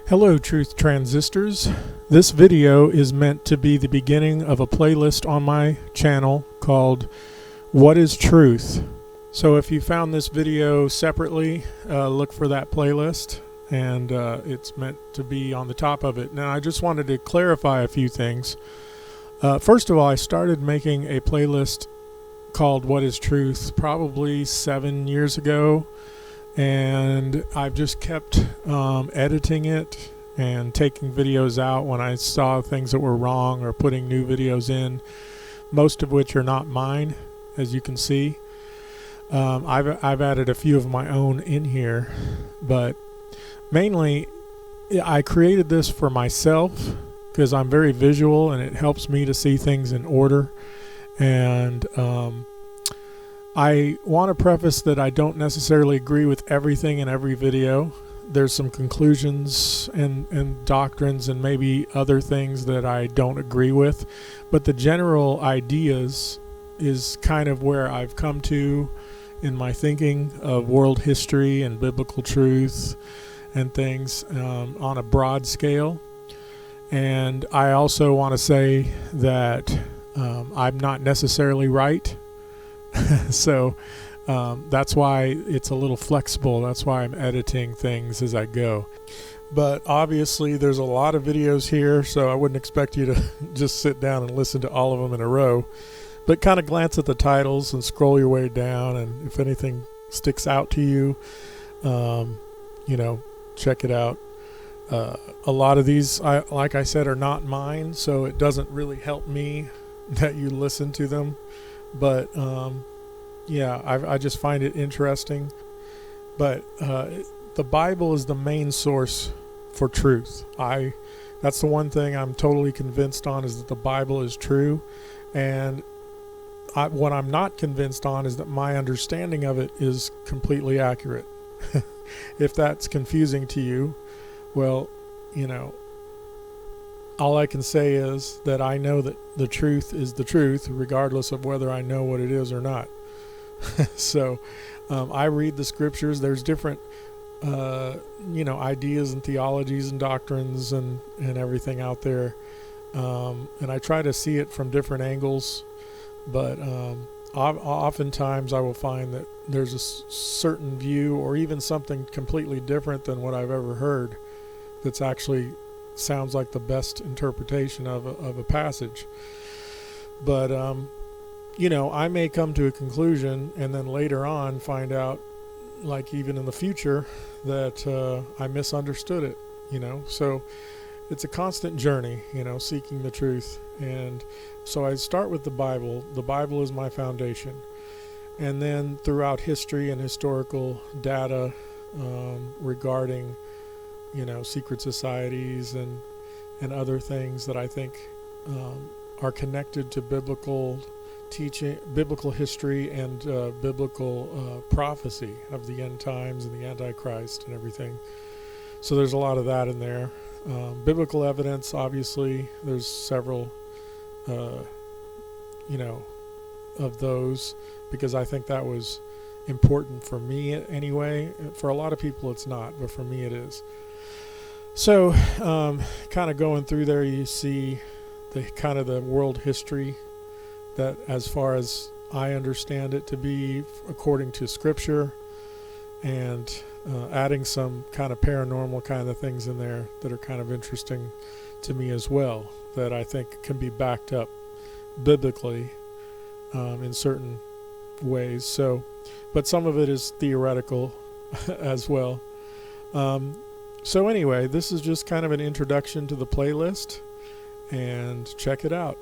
Hello, Truth Transistors. This video is meant to be the beginning of a playlist on my channel called What is Truth? So if you found this video separately, look for that playlist, and it's meant to be on the top of it. Now, I just wanted to clarify a few things. First of all, I started making a playlist called What is Truth probably 7 years ago, and I've just kept editing it and taking videos out when I saw things that were wrong, or putting new videos in, most of which are not mine, as you can see. I've added a few of my own in here, but mainly I created this for myself because I'm very visual and it helps me to see things in order. And I want to preface that I don't necessarily agree with everything in every video. There's some conclusions and doctrines and maybe other things that I don't agree with, but the general ideas is kind of where I've come to in my thinking of world history and biblical truth and things on a broad scale. And I also want to say that I'm not necessarily right. So that's why it's a little flexible. That's why I'm editing things as I go. But obviously there's a lot of videos here, so I wouldn't expect you to just sit down and listen to all of them in a row. But kind of glance at the titles and scroll your way down, and if anything sticks out to you, check it out. A lot of these, like I said, are not mine, so it doesn't really help me that you listen to them. But yeah, I just find it interesting. But the Bible is the main source for truth. That's the one thing I'm totally convinced on, is that the Bible is true. And what I'm not convinced on is that my understanding of it is completely accurate. If that's confusing to you, well, all I can say is that I know that the truth is the truth, regardless of whether I know what it is or not. So I read the scriptures. There's different ideas and theologies and doctrines and everything out there, and I try to see it from different angles. But oftentimes I will find that there's a certain view, or even something completely different than what I've ever heard, that's actually sounds like the best interpretation of a passage. But I may come to a conclusion and then later on find out, like even in the future, that I misunderstood it. So it's a constant journey, seeking the truth. And so I start with the Bible. The Bible is my foundation. And then throughout history and historical data regarding, secret societies and other things that I think are connected to biblical teaching, biblical history, and biblical prophecy of the end times and the Antichrist and everything. So there's a lot of that in there. Biblical evidence, obviously, there's several of those, because I think that was important for me anyway. For a lot of people it's not, but for me it is. So kind of going through there, you see the world history, that as far as I understand it to be according to scripture, and adding some kind of paranormal kind of things in there that are kind of interesting to me as well, that I think can be backed up biblically in certain ways. So, but some of it is theoretical as well. So anyway, this is just kind of an introduction to the playlist, and check it out.